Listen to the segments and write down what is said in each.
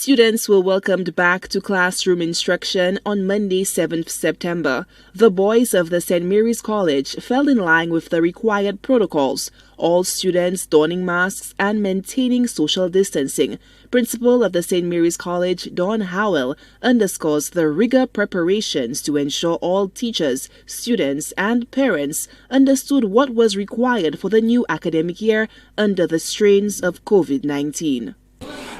Students were welcomed back to classroom instruction on Monday, 7th September. The boys of the St. Mary's College fell in line with the required protocols, all students donning masks and maintaining social distancing. Principal of the St. Mary's College, Don Howell, underscores the rigor preparations to ensure all teachers, students, and parents understood what was required for the new academic year under the strains of COVID-19.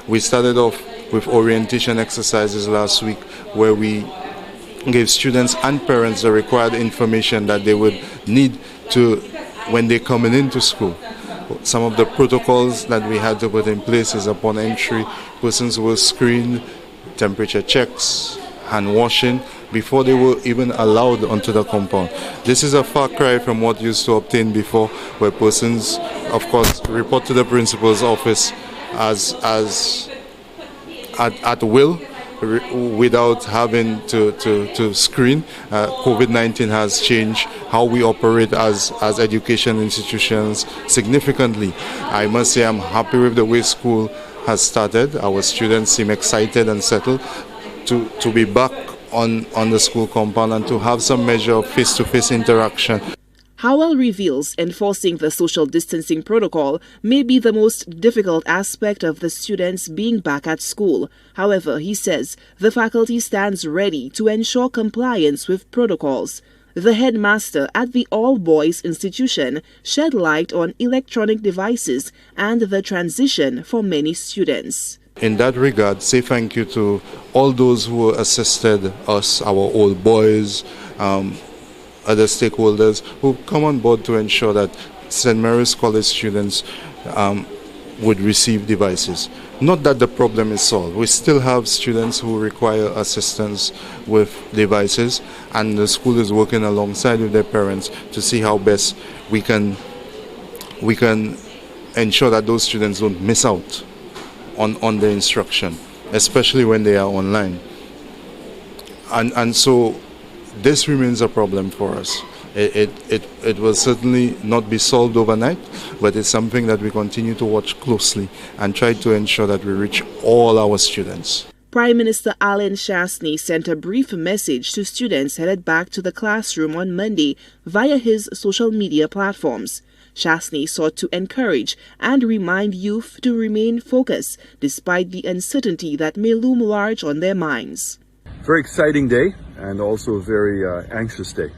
We started off with orientation exercises last week where we gave students and parents the required information that they would need to when they're coming into school. Some of the protocols that we had to put in place is upon entry, persons were screened, temperature checks, hand washing before they were even allowed onto the compound. This is a far cry from what used to obtain before, where persons, of course, report to the principal's office at will without having to screen. COVID-19 has changed how we operate as education institutions significantly. I must say I'm happy with the way school has started. Our students seem excited and settled to be back on the school compound and to have some measure of face-to-face interaction. Howell reveals enforcing the social distancing protocol may be the most difficult aspect of the students being back at school. However, he says the faculty stands ready to ensure compliance with protocols. The headmaster at the all-boys institution shed light on electronic devices and the transition for many students. In that regard, say thank you to all those who assisted us, our old boys, other stakeholders who come on board to ensure that St. Mary's College students would receive devices. Not that the problem is solved. We still have students who require assistance with devices, and the school is working alongside with their parents to see how best we can ensure that those students don't miss out on the instruction, especially when they are online. And so this remains a problem for us. It will certainly not be solved overnight, but it's something that we continue to watch closely and try to ensure that we reach all our students. Prime Minister Alan Shastney sent a brief message to students headed back to the classroom on Monday via his social media platforms. Shastney sought to encourage and remind youth to remain focused despite the uncertainty that may loom large on their minds. Very exciting day and also a very anxious day.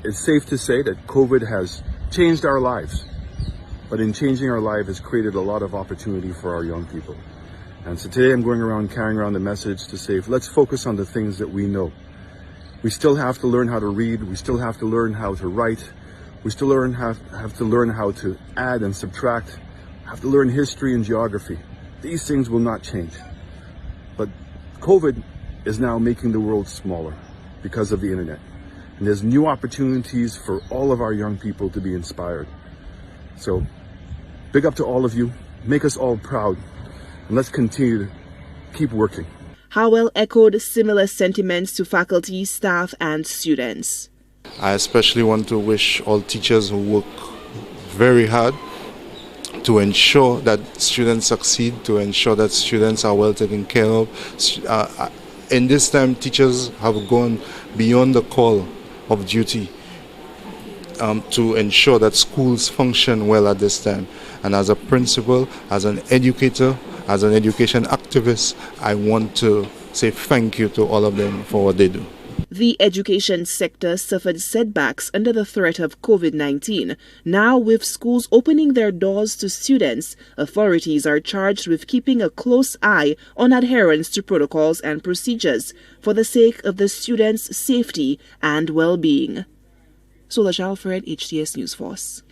It's safe to say that COVID has changed our lives, but in changing our life has created a lot of opportunity for our young people. And so today I'm going around carrying around the message to say, let's focus on the things that we know. We still have to learn how to read, we still have to learn how to write, we still have to learn how to add and subtract, have to learn history and geography. These things will not change. But COVID is now making the world smaller because of the internet. And there's new opportunities for all of our young people to be inspired. So big up to all of you, make us all proud, and let's continue to keep working. Howell echoed similar sentiments to faculty, staff, and students. I especially want to wish all teachers who work very hard to ensure that students succeed, to ensure that students are well taken care of. In this time, teachers have gone beyond the call of duty to ensure that schools function well at this time. And as a principal, as an educator, as an education activist, I want to say thank you to all of them for what they do. The education sector suffered setbacks under the threat of COVID-19. Now, with schools opening their doors to students, authorities are charged with keeping a close eye on adherence to protocols and procedures for the sake of the students' safety and well-being. Solange Alfred, HTS News Force.